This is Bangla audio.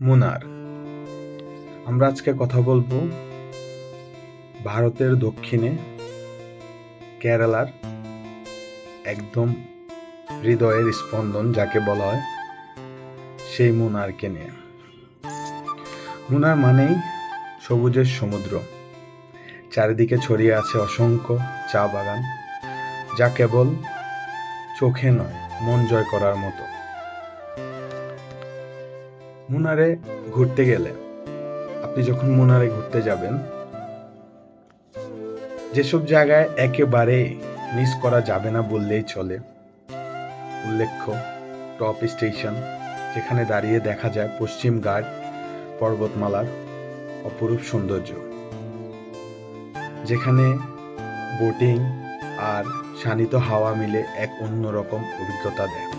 মুনার। আমরা আজকে কথা বলবো ভারতের দক্ষিণে কেরালার একদম হৃদয়ের স্পন্দন যাকে বলা হয় সেই মুনারকে নিয়ে। মুনার মানেই সবুজের সমুদ্র, চারিদিকে ছড়িয়ে আছে অসংখ্য চা বাগান, যা কেবল চোখে নয় মন জয় করার মতো। মুনারে ঘুরতে গেলে আপনি যখন মুনারে ঘুরতে যাবেন, যেসব জায়গায় একেবারে মিস করা যাবে না বললেই চলে, উল্লেখ্য টপ স্টেশন, যেখানে দাঁড়িয়ে দেখা যায় পশ্চিম ঘাট পর্বতমালার অপরূপ সৌন্দর্য, যেখানে বোটিং আর শানিত হাওয়া মিলে এক অন্যরকম অভিজ্ঞতা দেয়।